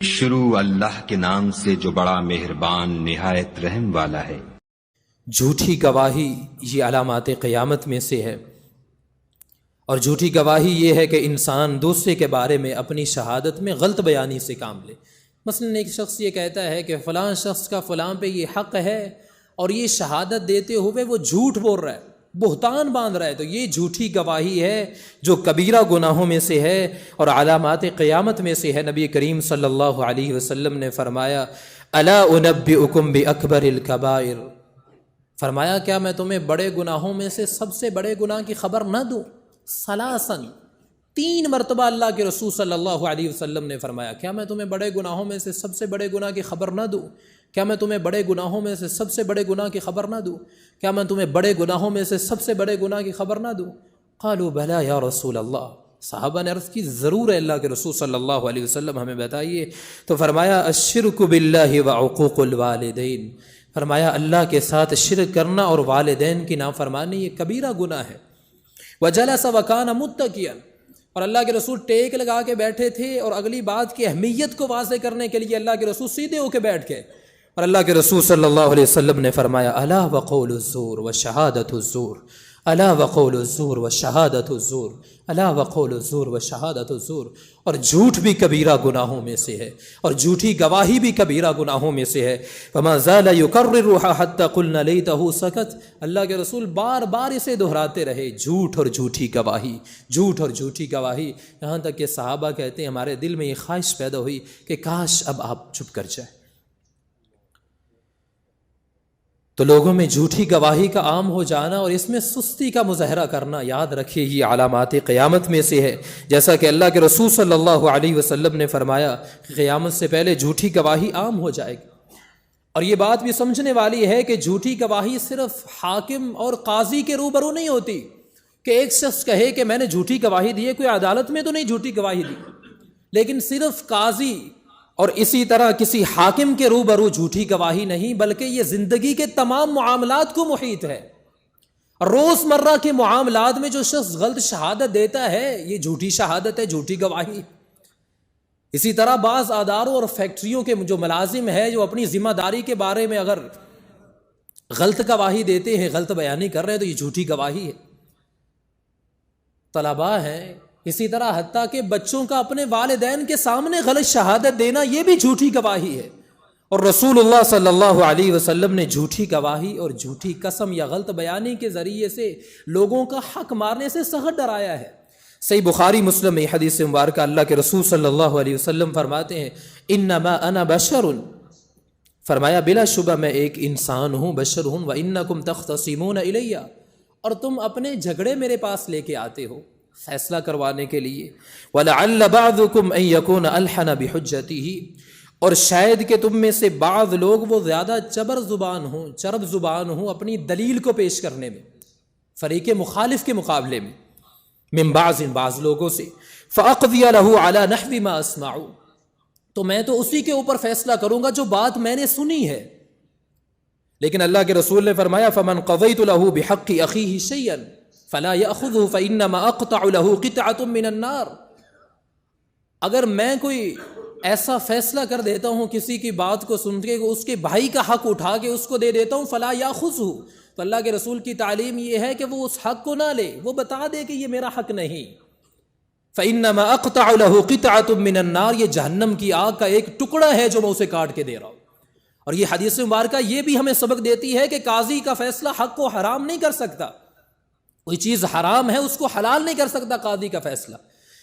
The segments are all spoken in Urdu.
شروع اللہ کے نام سے جو بڑا مہربان نہایت رحم والا ہے۔ جھوٹی گواہی یہ علامات قیامت میں سے ہے، اور جھوٹی گواہی یہ ہے کہ انسان دوسرے کے بارے میں اپنی شہادت میں غلط بیانی سے کام لے۔ مثلا ایک شخص یہ کہتا ہے کہ فلاں شخص کا فلاں پہ یہ حق ہے، اور یہ شہادت دیتے ہوئے وہ جھوٹ بول رہا ہے، بہتان باندھ رہا ہے، تو یہ جھوٹی گواہی ہے جو کبیرہ گناہوں میں سے ہے اور علامات قیامت میں سے ہے۔ نبی کریم صلی اللہ علیہ وسلم نے فرمایا الا انبئکم باکبر الکبائر، فرمایا کیا میں تمہیں بڑے گناہوں میں سے سب سے بڑے گناہ کی خبر نہ دوں؟ ثلاثاً، 3 مرتبہ اللہ کے رسول صلی اللہ علیہ وسلم نے فرمایا کیا میں تمہیں بڑے گناہوں میں سے سب سے بڑے گناہ کی خبر نہ دوں؟ کیا میں تمہیں بڑے گناہوں میں سے سب سے بڑے گناہ کی خبر نہ دوں؟ کیا میں تمہیں بڑے گناہوں میں سے سب سے بڑے گناہ کی خبر نہ دوں؟ قالوا بلا یا رسول اللہ، صحابہ نے عرض کی ضرور ہے اللہ کے رسول صلی اللہ علیہ وسلم، ہمیں بتائیے۔ تو فرمایا الشرک باللہ وعقوق الوالدین، فرمایا اللہ کے ساتھ شرک کرنا اور والدین کی نافرمانی یہ کبیرہ گناہ ہے۔ وجلس وکان متکئا، اور اللہ کے رسول ٹیک لگا کے بیٹھے تھے، اور اگلی بات کی اہمیت کو واضح کرنے کے لیے اللہ کے رسول سیدھے ہو کے بیٹھ گئے، اور اللہ کے رسول صلی اللہ علیہ وسلم نے فرمایا الا وقول الزور وشہادۃ الزور، الا وقول الزور وشہادۃ الزور، الا وقول الزور وشہادۃ الزور، اور جھوٹ بھی کبیرہ گناہوں میں سے ہے، اور جھوٹی گواہی بھی کبیرہ گناہوں میں سے ہے۔ فما زال یکررها حتى قلنا لیتہ سکت، اللہ کے رسول بار بار اسے دہراتے رہے، جھوٹ اور جھوٹی گواہی، جھوٹ اور جھوٹی گواہی، یہاں تک کہ صحابہ کہتے ہیں ہمارے دل میں یہ خواہش پیدا ہوئی کہ کاش اب آپ چپ کر جائیں۔ تو لوگوں میں جھوٹی گواہی کا عام ہو جانا اور اس میں سستی کا مظاہرہ کرنا، یاد رکھیے یہ علامات قیامت میں سے ہے، جیسا کہ اللہ کے رسول صلی اللہ علیہ وسلم نے فرمایا کہ قیامت سے پہلے جھوٹی گواہی عام ہو جائے گی۔ اور یہ بات بھی سمجھنے والی ہے کہ جھوٹی گواہی صرف حاکم اور قاضی کے روبرو نہیں ہوتی، کہ ایک شخص کہے کہ میں نے جھوٹی گواہی دی ہے، کوئی عدالت میں تو نہیں جھوٹی گواہی دی، لیکن صرف قاضی اور اسی طرح کسی حاکم کے روبرو جھوٹی گواہی نہیں، بلکہ یہ زندگی کے تمام معاملات کو محیط ہے۔ روز مرہ کے معاملات میں جو شخص غلط شہادت دیتا ہے یہ جھوٹی شہادت ہے، جھوٹی گواہی۔ اسی طرح بعض اداروں اور فیکٹریوں کے جو ملازم ہیں جو اپنی ذمہ داری کے بارے میں اگر غلط گواہی دیتے ہیں، غلط بیانی کر رہے ہیں، تو یہ جھوٹی گواہی ہے۔ طلباء ہیں، اسی طرح حتیٰ کہ بچوں کا اپنے والدین کے سامنے غلط شہادت دینا یہ بھی جھوٹی گواہی ہے، اور رسول اللہ صلی اللہ علیہ وسلم نے جھوٹی گواہی اور جھوٹی قسم یا غلط بیانی کے ذریعے سے لوگوں کا حق مارنے سے سخت ڈرایا ہے۔ صحیح بخاری مسلم میں حدیث مبارکہ اللہ کے رسول صلی اللہ علیہ وسلم فرماتے ہیں انما انا بشر، فرمایا بلا شبہ میں ایک انسان ہوں، بشر ہوں، وانکم تختصمون الی، اور تم اپنے جھگڑے میرے پاس لے کے آتے ہو فیصلہ کروانے کے لیے، وَلَعَلَّ بَعْضُكُمْ أَن يَكُونَ أَلْحَنَ بِحُجَّتِهِ، اور شاید کہ تم میں سے بعض لوگ وہ زیادہ چرب زبان ہوں اپنی دلیل کو پیش کرنے میں، فریق مخالف کے مقابلے میں، من بعض لوگوں سے، فَأَقْضِيَ لَهُ عَلَى نَحْوِ مَا أَسْمَعُ، تو میں تو اسی کے اوپر فیصلہ کروں گا جو بات میں نے سنی ہے۔ لیکن اللہ کے رسول نے فرمایا فَمَنْ قَضَيْتُ لَهُ بِحَقِّ أَخِيهِ شَيْئًا فلا يأخذه فإنما أقطع له قطعة من النار، اگر میں کوئی ایسا فیصلہ کر دیتا ہوں کسی کی بات کو سن کے اس کے بھائی کا حق اٹھا کے اس کو دے دیتا ہوں، فلا يأخذه، تو اللہ کے رسول کی تعلیم یہ ہے کہ وہ اس حق کو نہ لے، وہ بتا دے کہ یہ میرا حق نہیں۔ فإنما أقطع له قطعة من النار، یہ جہنم کی آگ کا ایک ٹکڑا ہے جو میں اسے کاٹ کے دے رہا ہوں۔ اور یہ حدیث مبارکہ یہ بھی ہمیں سبق دیتی ہے کہ قاضی کا فیصلہ حق کو حرام نہیں کر سکتا، کوئی چیز حرام ہے اس کو حلال نہیں کر سکتا قاضی کا فیصلہ،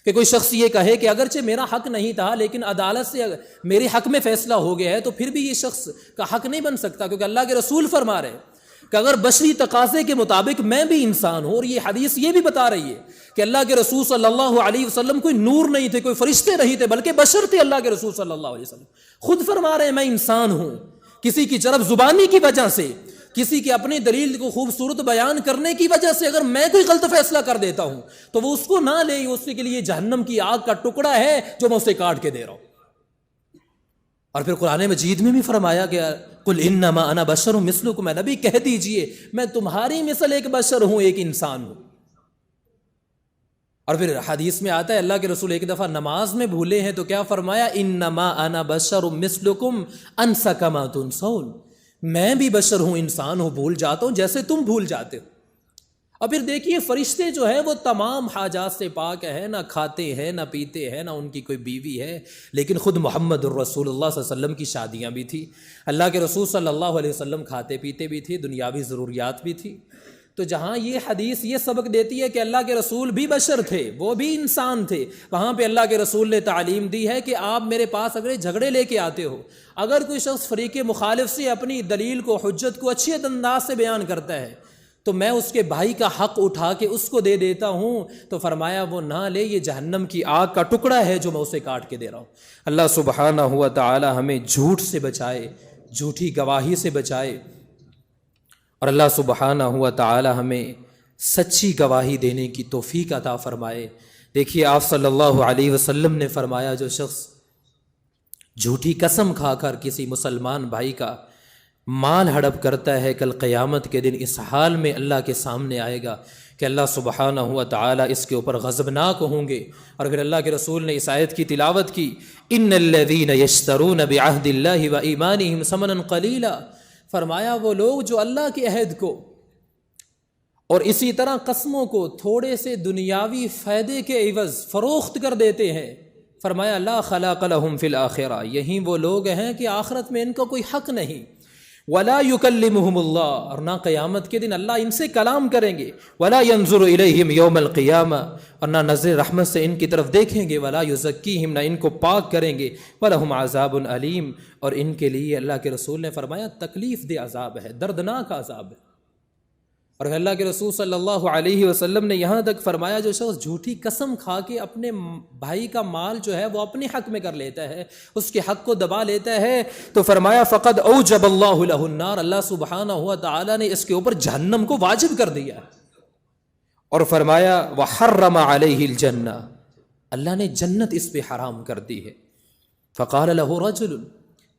کہ کوئی شخص یہ کہے کہ اگرچہ میرا حق نہیں تھا لیکن عدالت سے میرے حق میں فیصلہ ہو گیا ہے تو پھر بھی یہ شخص کا حق نہیں بن سکتا، کیونکہ اللہ کے رسول فرما رہے ہیں کہ اگر بشری تقاضے کے مطابق میں بھی انسان ہوں، اور یہ حدیث یہ بھی بتا رہی ہے کہ اللہ کے رسول صلی اللہ علیہ وسلم کوئی نور نہیں تھے، کوئی فرشتے نہیں تھے، بلکہ بشر تھے۔ اللہ کے رسول صلی اللہ علیہ وسلم خود فرما رہے ہیں میں انسان ہوں، کسی کی چرب زبانی کی وجہ سے، کسی کی اپنی دلیل کو خوبصورت بیان کرنے کی وجہ سے اگر میں کوئی غلط فیصلہ کر دیتا ہوں تو وہ اس کو نہ لے، اس کے لیے جہنم کی آگ کا ٹکڑا ہے جو میں اسے کاٹ کے دے رہا ہوں۔ اور پھر قرآن مجید میں بھی فرمایا گیا قل انما انا بشر مثلکم، میں نبی کہہ دیجئے میں تمہاری مثل ایک بشر ہوں، ایک انسان ہوں۔ اور پھر حدیث میں آتا ہے اللہ کے رسول ایک دفعہ نماز میں بھولے ہیں تو کیا فرمایا، انما انا بشر مثلکم انسى كما تنسون، میں بھی بشر ہوں، انسان ہوں، بھول جاتا ہوں جیسے تم بھول جاتے ہو۔ اور پھر دیکھیے فرشتے جو ہیں وہ تمام حاجات سے پاک ہیں، نہ کھاتے ہیں نہ پیتے ہیں، نہ ان کی کوئی بیوی ہے، لیکن خود محمد الرسول اللہ صلی اللہ علیہ وسلم کی شادیاں بھی تھیں، اللہ کے رسول صلی اللہ علیہ وسلم کھاتے پیتے بھی تھے، دنیاوی ضروریات بھی تھی۔ تو جہاں یہ حدیث یہ سبق دیتی ہے کہ اللہ کے رسول بھی بشر تھے، وہ بھی انسان تھے، وہاں پہ اللہ کے رسول نے تعلیم دی ہے کہ آپ میرے پاس اگر جھگڑے لے کے آتے ہو، اگر کوئی شخص فریق مخالف سے اپنی دلیل کو، حجت کو اچھے انداز سے بیان کرتا ہے تو میں اس کے بھائی کا حق اٹھا کے اس کو دے دیتا ہوں، تو فرمایا وہ نہ لے، یہ جہنم کی آگ کا ٹکڑا ہے جو میں اسے کاٹ کے دے رہا ہوں۔ اللہ سبحانہ ہوا تعالی ہمیں جھوٹ سے بچائے، جھوٹی گواہی سے بچائے، اور اللہ سبحانہ ہوا تعالی ہمیں سچی گواہی دینے کی توفیق عطا فرمائے۔ دیکھیے آپ صلی اللہ علیہ وسلم نے فرمایا جو شخص جھوٹی قسم کھا کر کسی مسلمان بھائی کا مال ہڑپ کرتا ہے، کل قیامت کے دن اس حال میں اللہ کے سامنے آئے گا کہ اللہ سبحانہ ہوا تعالی اس کے اوپر غضبناک ہوں گے۔ اور پھر اللہ کے رسول نے اس آیت کی تلاوت کی، ان الذین یشترون بعہد اللہ وایمانہم ثمنا قلیلا، فرمایا وہ لوگ جو اللہ کے عہد کو اور اسی طرح قسموں کو تھوڑے سے دنیاوی فائدے کے عوض فروخت کر دیتے ہیں، فرمایا لا خلاق لہم فی الآخرہ، یہی وہ لوگ ہیں کہ آخرت میں ان کا کوئی حق نہیں، ولا یکلمہم اللہ، اور نہ قیامت کے دن اللہ ان سے کلام کریں گے، ولا ینظر الیہم یوم القیامہ، اور نہ نظر رحمت سے ان کی طرف دیکھیں گے، ولا یزکیہم، نہ ان کو پاک کریں گے، ولہم عذاب علیم، اور ان کے لیے اللہ کے رسول نے فرمایا تکلیف دہ عذاب ہے، دردناک عذاب ہے۔ اور اللہ کے رسول صلی اللہ علیہ وسلم نے یہاں تک فرمایا جو شخص جھوٹی قسم کھا کے اپنے بھائی کا مال جو ہے وہ اپنے حق میں کر لیتا ہے، اس کے حق کو دبا لیتا ہے، تو فرمایا فقد اوجب اللہ لہ النار، اللہ سبحانہ ہوا تعالی نے اس کے اوپر جہنم کو واجب کر دیا۔ اور فرمایا وحرم علیہ الجنہ، اللہ نے جنت اس پہ حرام کر دی ہے۔ فقال لہ رجل،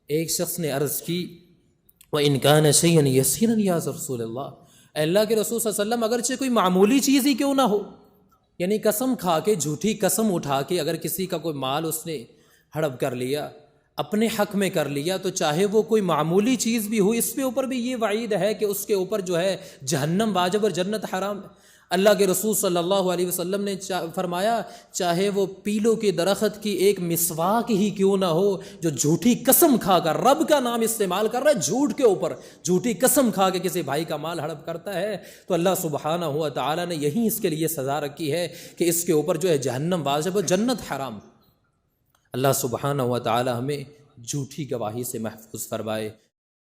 ایک شخص نے عرض کی وَإِنْ كَانَ شَيْئًا يَسِيرًا یا رسول اللہ، اے اللہ کے رسول صلی اللہ علیہ وسلم اگرچہ کوئی معمولی چیز ہی کیوں نہ ہو، یعنی قسم کھا کے، جھوٹی قسم اٹھا کے اگر کسی کا کوئی مال اس نے ہڑپ کر لیا، اپنے حق میں کر لیا، تو چاہے وہ کوئی معمولی چیز بھی ہو، اس کے اوپر بھی یہ وعید ہے کہ اس کے اوپر جو ہے جہنم واجب اور جنت حرام ہے۔ اللہ کے رسول صلی اللہ علیہ وسلم نے فرمایا چاہے وہ پیلوں کے درخت کی ایک مسواک ہی کیوں نہ ہو، جو جھوٹی قسم کھا کر رب کا نام استعمال کر رہا ہے جھوٹ کے اوپر، جھوٹی قسم کھا کے کسی بھائی کا مال ہڑپ کرتا ہے، تو اللہ سبحانہ ہوا تعالی نے یہی اس کے لیے سزا رکھی ہے کہ اس کے اوپر جو ہے جہنم واجب اور جنت حرام۔ اللہ سبحانہ ہوا تعالی ہمیں جھوٹی گواہی سے محفوظ فرمائے۔